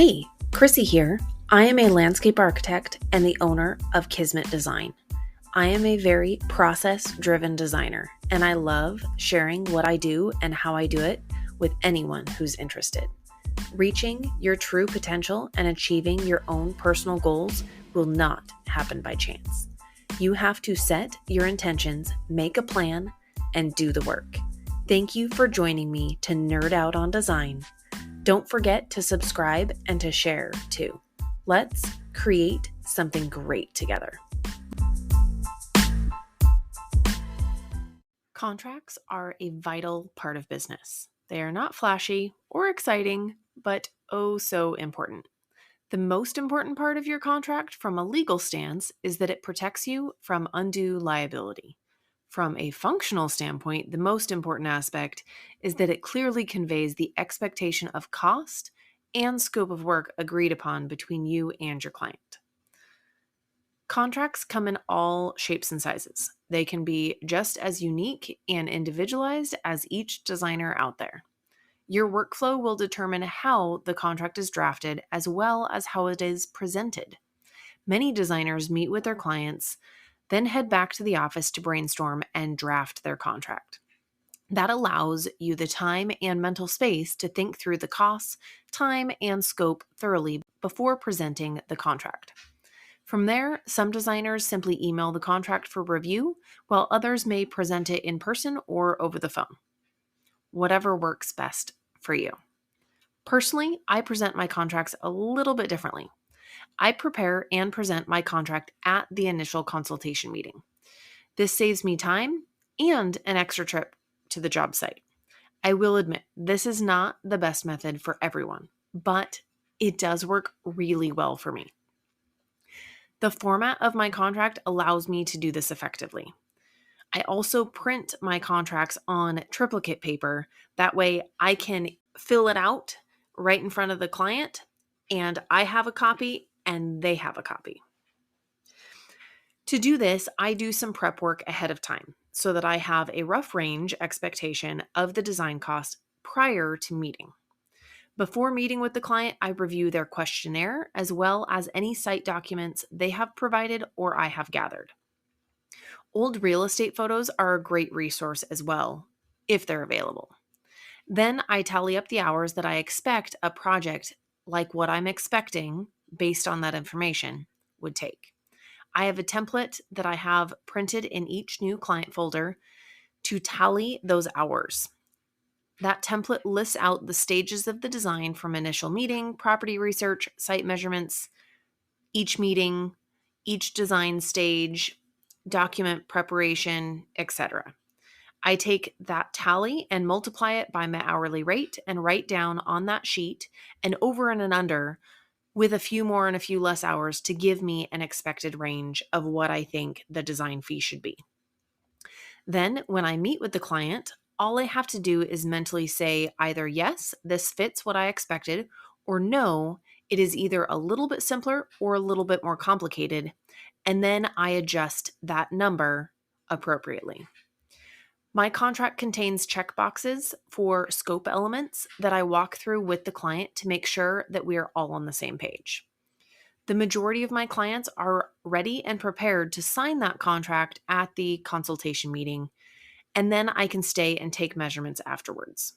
Hey, Chrissy here. I am a landscape architect and the owner of Kismet Design. I am a very process-driven designer, and I love sharing what I do and how I do it with anyone who's interested. Reaching your true potential and achieving your own personal goals will not happen by chance. You have to set your intentions, make a plan, and do the work. Thank you for joining me to nerd out on design. Don't forget to subscribe and to share too. Let's create something great together. Contracts are a vital part of business. They are not flashy or exciting, but oh so important. The most important part of your contract from a legal stance is that it protects you from undue liability. From a functional standpoint, the most important aspect is that it clearly conveys the expectation of cost and scope of work agreed upon between you and your client. Contracts come in all shapes and sizes. They can be just as unique and individualized as each designer out there. Your workflow will determine how the contract is drafted as well as how it is presented. Many designers meet with their clients, then head back to the office to brainstorm and draft their contract. That allows you the time and mental space to think through the costs, time, and scope thoroughly before presenting the contract. From there, some designers simply email the contract for review, while others may present it in person or over the phone. Whatever works best for you. Personally, I present my contracts a little bit differently. I prepare and present my contract at the initial consultation meeting. This saves me time and an extra trip to the job site. I will admit, this is not the best method for everyone, but it does work really well for me. The format of my contract allows me to do this effectively. I also print my contracts on triplicate paper. That way I can fill it out right in front of the client, and I have a copy and they have a copy. To do this, I do some prep work ahead of time so that I have a rough range expectation of the design cost prior to meeting. Before meeting with the client, I review their questionnaire as well as any site documents they have provided or I have gathered. Old real estate photos are a great resource as well, if they're available. Then I tally up the hours that I expect a project like what I'm expecting based on that information would take. I have a template that I have printed in each new client folder to tally those hours. That template lists out the stages of the design from initial meeting, property research, site measurements, each meeting, each design stage, document preparation, etc. I take that tally and multiply it by my hourly rate and write down on that sheet an over and an under with a few more and a few less hours to give me an expected range of what I think the design fee should be. Then, when I meet with the client, all I have to do is mentally say either yes, this fits what I expected, or no, it is either a little bit simpler or a little bit more complicated, and then I adjust that number appropriately. My contract contains checkboxes for scope elements that I walk through with the client to make sure that we are all on the same page. The majority of my clients are ready and prepared to sign that contract at the consultation meeting, and then I can stay and take measurements afterwards.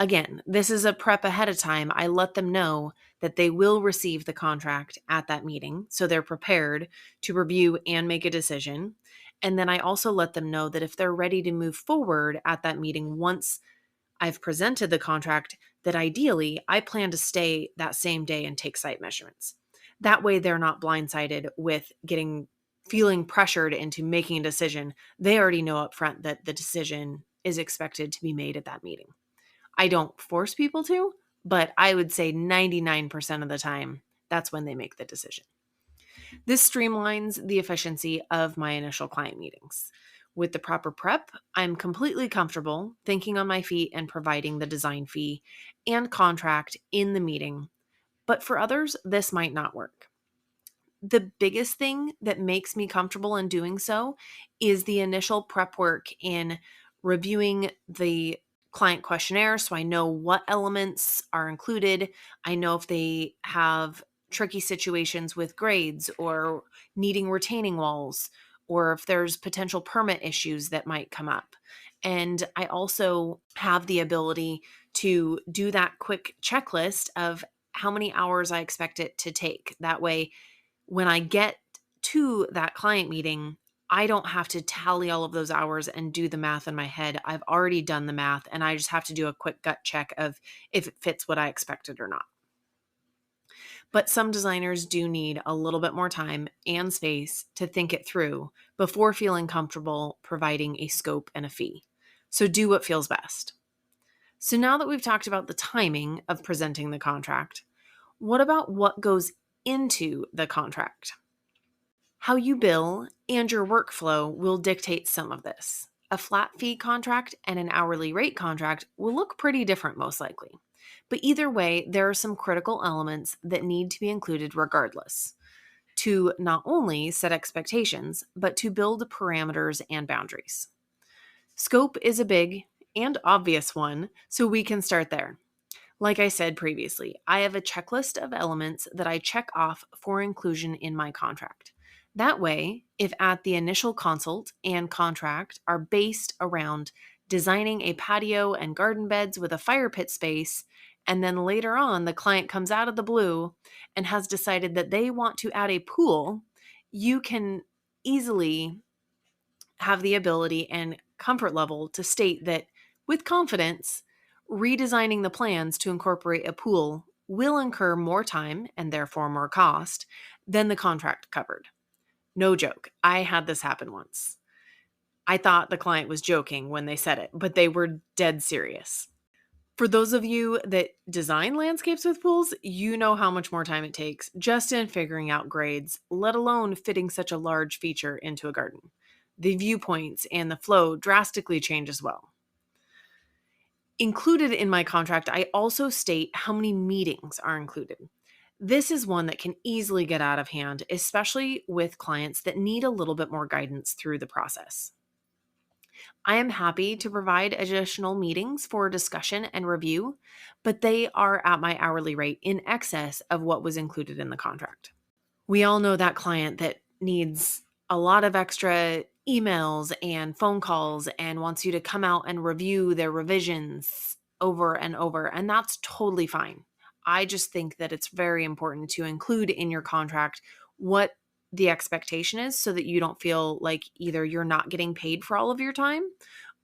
Again, this is a prep ahead of time. I let them know that they will receive the contract at that meeting, so they're prepared to review and make a decision. And then I also let them know that if they're ready to move forward at that meeting once I've presented the contract, that ideally I plan to stay that same day and take site measurements. That way they're not blindsided with feeling pressured into making a decision. They already know up front that the decision is expected to be made at that meeting. I don't force people to, but I would say 99% of the time, that's when they make the decision. This streamlines the efficiency of my initial client meetings. With the proper prep, I'm completely comfortable thinking on my feet and providing the design fee and contract in the meeting. But for others, this might not work. The biggest thing that makes me comfortable in doing so is the initial prep work in reviewing the client questionnaire so I know what elements are included. I know if they have tricky situations with grades or needing retaining walls, or if there's potential permit issues that might come up. And I also have the ability to do that quick checklist of how many hours I expect it to take. That way, when I get to that client meeting, I don't have to tally all of those hours and do the math in my head. I've already done the math and I just have to do a quick gut check of if it fits what I expected or not. But some designers do need a little bit more time and space to think it through before feeling comfortable providing a scope and a fee. So do what feels best. So now that we've talked about the timing of presenting the contract, what about what goes into the contract? How you bill and your workflow will dictate some of this. A flat fee contract and an hourly rate contract will look pretty different, most likely. But either way, there are some critical elements that need to be included regardless to not only set expectations, but to build parameters and boundaries. Scope is a big and obvious one, so we can start there. Like I said previously, I have a checklist of elements that I check off for inclusion in my contract. That way, if at the initial consult and contract are based around designing a patio and garden beds with a fire pit space, and then later on the client comes out of the blue and has decided that they want to add a pool, you can easily have the ability and comfort level to state that with confidence, redesigning the plans to incorporate a pool will incur more time and therefore more cost than the contract covered. No joke. I had this happen once. I thought the client was joking when they said it, but they were dead serious. For those of you that design landscapes with pools, you know how much more time it takes just in figuring out grades, let alone fitting such a large feature into a garden. The viewpoints and the flow drastically change as well. Included in my contract, I also state how many meetings are included. This is one that can easily get out of hand, especially with clients that need a little bit more guidance through the process. I am happy to provide additional meetings for discussion and review, but they are at my hourly rate in excess of what was included in the contract. We all know that client that needs a lot of extra emails and phone calls and wants you to come out and review their revisions over and over, and that's totally fine. I just think that it's very important to include in your contract what the expectation is so that you don't feel like either you're not getting paid for all of your time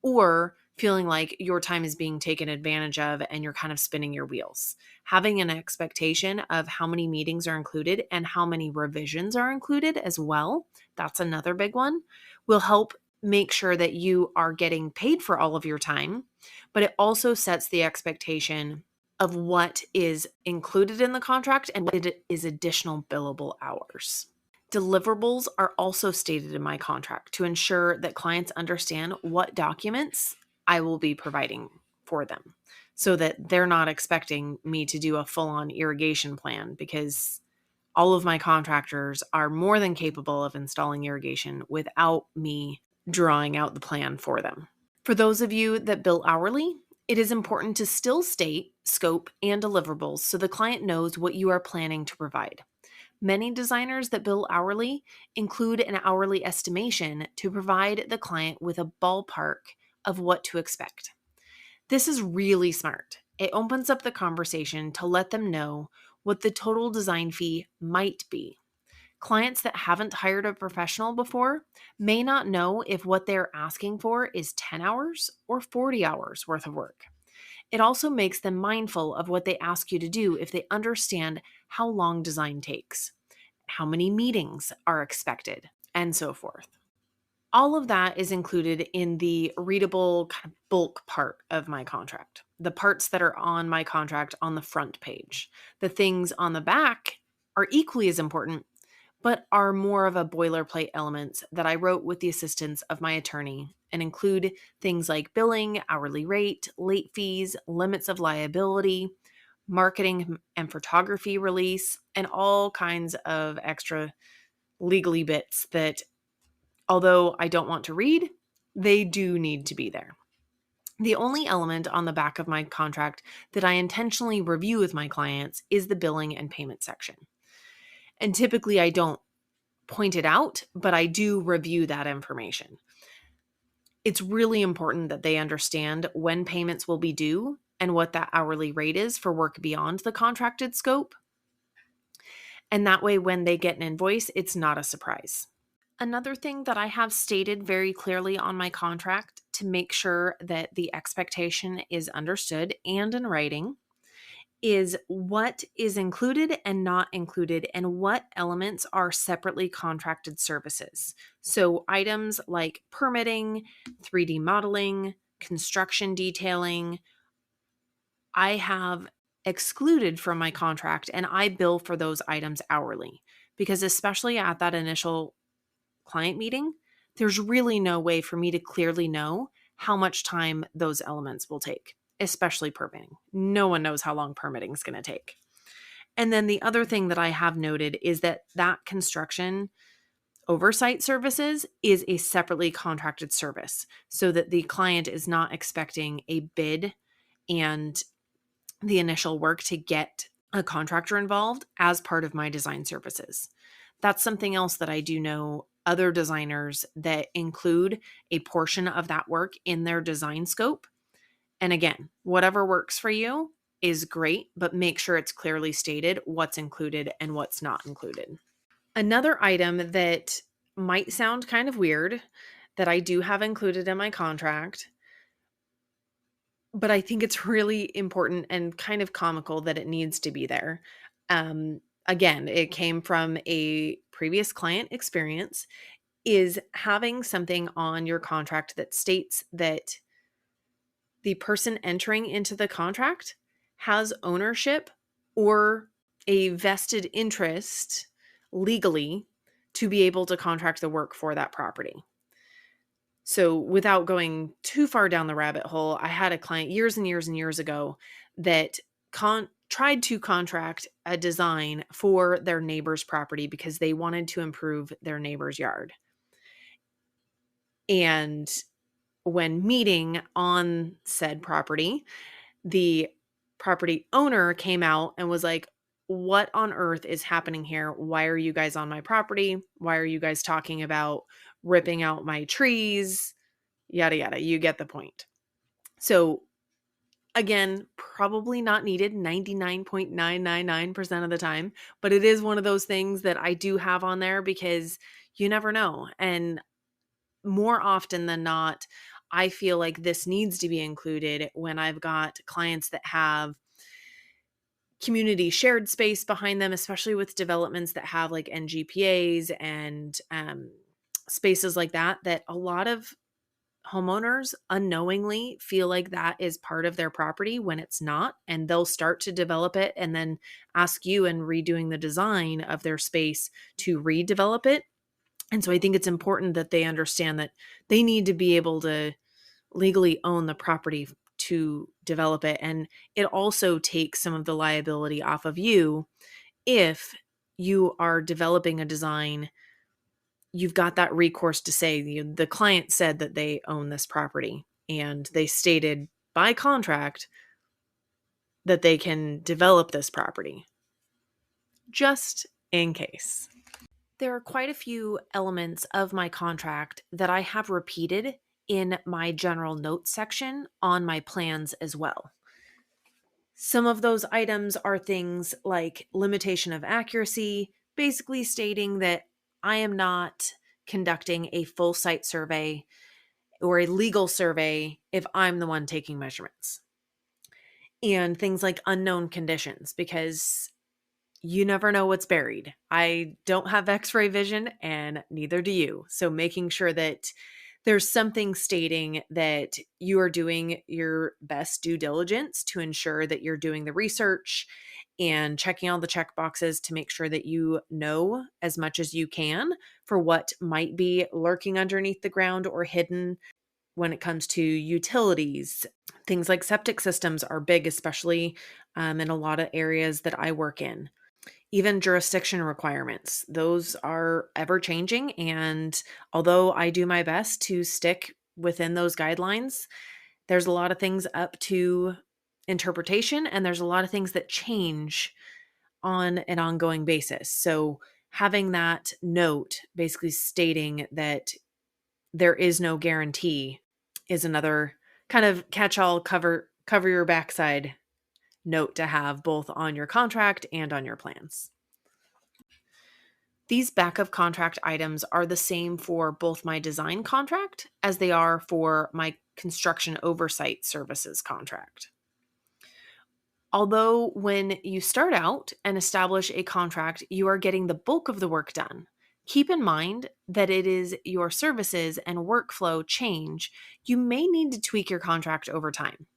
or feeling like your time is being taken advantage of and you're kind of spinning your wheels. Having an expectation of how many meetings are included and how many revisions are included as well, that's another big one, will help make sure that you are getting paid for all of your time, but it also sets the expectation of what is included in the contract and what is additional billable hours. Deliverables are also stated in my contract to ensure that clients understand what documents I will be providing for them so that they're not expecting me to do a full-on irrigation plan, because all of my contractors are more than capable of installing irrigation without me drawing out the plan for them. For those of you that bill hourly, it is important to still state scope and deliverables so the client knows what you are planning to provide. Many designers that bill hourly include an hourly estimation to provide the client with a ballpark of what to expect. This is really smart. It opens up the conversation to let them know what the total design fee might be. Clients that haven't hired a professional before may not know if what they're asking for is 10 hours or 40 hours worth of work. It also makes them mindful of what they ask you to do if they understand how long design takes, how many meetings are expected, and so forth. All of that is included in the readable kind of bulk part of my contract, the parts that are on my contract on the front page. The things on the back are equally as important, but are more of a boilerplate elements that I wrote with the assistance of my attorney and include things like billing, hourly rate, late fees, limits of liability, marketing and photography release, and all kinds of extra legally bits that, although I don't want to read, they do need to be there. The only element on the back of my contract that I intentionally review with my clients is the billing and payment section. And typically I don't point it out, but I do review that information. It's really important that they understand when payments will be due and what that hourly rate is for work beyond the contracted scope. And that way, when they get an invoice, it's not a surprise. Another thing that I have stated very clearly on my contract to make sure that the expectation is understood and in writing is what is included and not included and what elements are separately contracted services. So items like permitting, 3D modeling, construction detailing, I have excluded from my contract and I bill for those items hourly because especially at that initial client meeting, there's really no way for me to clearly know how much time those elements will take, especially permitting. No one knows how long permitting is going to take. And then the other thing that I have noted is that construction oversight services is a separately contracted service so that the client is not expecting a bid and the initial work to get a contractor involved as part of my design services. That's something else that I do know other designers that include a portion of that work in their design scope. And again, whatever works for you is great, but make sure it's clearly stated what's included and what's not included. Another item that might sound kind of weird that I do have included in my contract, but I think it's really important and kind of comical that it needs to be there. Again, it came from a previous client experience, is having something on your contract that states that the person entering into the contract has ownership or a vested interest legally to be able to contract the work for that property. So, without going too far down the rabbit hole, I had a client years and years and years ago that tried to contract a design for their neighbor's property because they wanted to improve their neighbor's yard. And when meeting on said property, the property owner came out and was like, "What on earth is happening here? Why are you guys on my property? Why are you guys talking about ripping out my trees?" Yada, yada. You get the point. So, again, probably not needed 99.999% of the time, but it is one of those things that I do have on there because you never know. And more often than not, I feel like this needs to be included when I've got clients that have community shared space behind them, especially with developments that have like NGPAs and spaces like that, that a lot of homeowners unknowingly feel like that is part of their property when it's not, and they'll start to develop it and then ask you in redoing the design of their space to redevelop it. And so I think it's important that they understand that they need to be able to legally own the property to develop it. And it also takes some of the liability off of you if you are developing a design. You've got that recourse to say the client said that they own this property and they stated by contract that they can develop this property, just in case. There are quite a few elements of my contract that I have repeated in my general notes section on my plans as well. Some of those items are things like limitation of accuracy, basically stating that I am not conducting a full site survey or a legal survey if I'm the one taking measurements. And things like unknown conditions, because you never know what's buried. I don't have x-ray vision and neither do you. So making sure that there's something stating that you are doing your best due diligence to ensure that you're doing the research and checking all the check boxes to make sure that you know as much as you can for what might be lurking underneath the ground or hidden when it comes to utilities. Things like septic systems are big, especially in a lot of areas that I work in. Even jurisdiction requirements, those are ever changing. And although I do my best to stick within those guidelines, There's a lot of things up to interpretation, and there's a lot of things that change on an ongoing basis. So having that note basically stating that there is no guarantee is another kind of catch-all cover your backside note to have both on your contract and on your plans. These backup contract items are the same for both my design contract as they are for my construction oversight services contract. Although when you start out and establish a contract, you are getting the bulk of the work done, keep in mind that it is your services and workflow change. You may need to tweak your contract over time.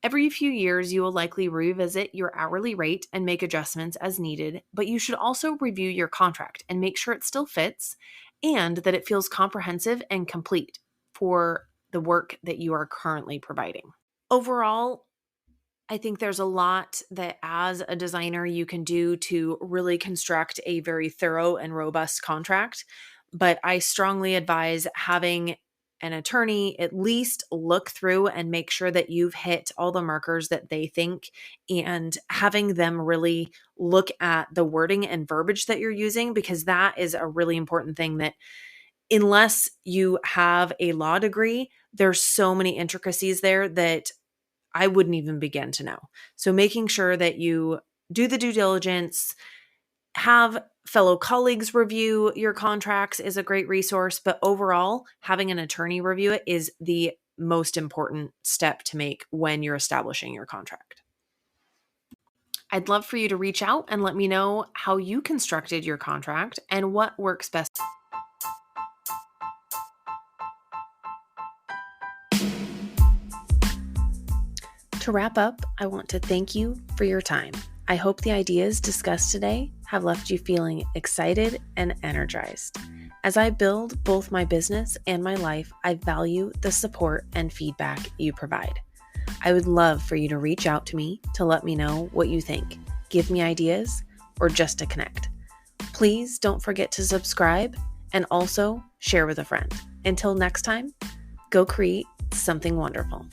Every few years, you will likely revisit your hourly rate and make adjustments as needed, but you should also review your contract and make sure it still fits and that it feels comprehensive and complete for the work that you are currently providing. Overall, I think there's a lot that as a designer you can do to really construct a very thorough and robust contract, but I strongly advise having an attorney at least look through and make sure that you've hit all the markers that they think, and having them really look at the wording and verbiage that you're using, because that is a really important thing that unless you have a law degree, there's so many intricacies there that I wouldn't even begin to know. So making sure that you do the due diligence, have fellow colleagues review your contracts is a great resource, but overall, having an attorney review it is the most important step to make when you're establishing your contract. I'd love for you to reach out and let me know how you constructed your contract and what works best. To wrap up, I want to thank you for your time. I hope the ideas discussed today have left you feeling excited and energized. As I build both my business and my life, I value the support and feedback you provide. I would love for you to reach out to me to let me know what you think, give me ideas, or just to connect. Please don't forget to subscribe and also share with a friend. Until next time, go create something wonderful.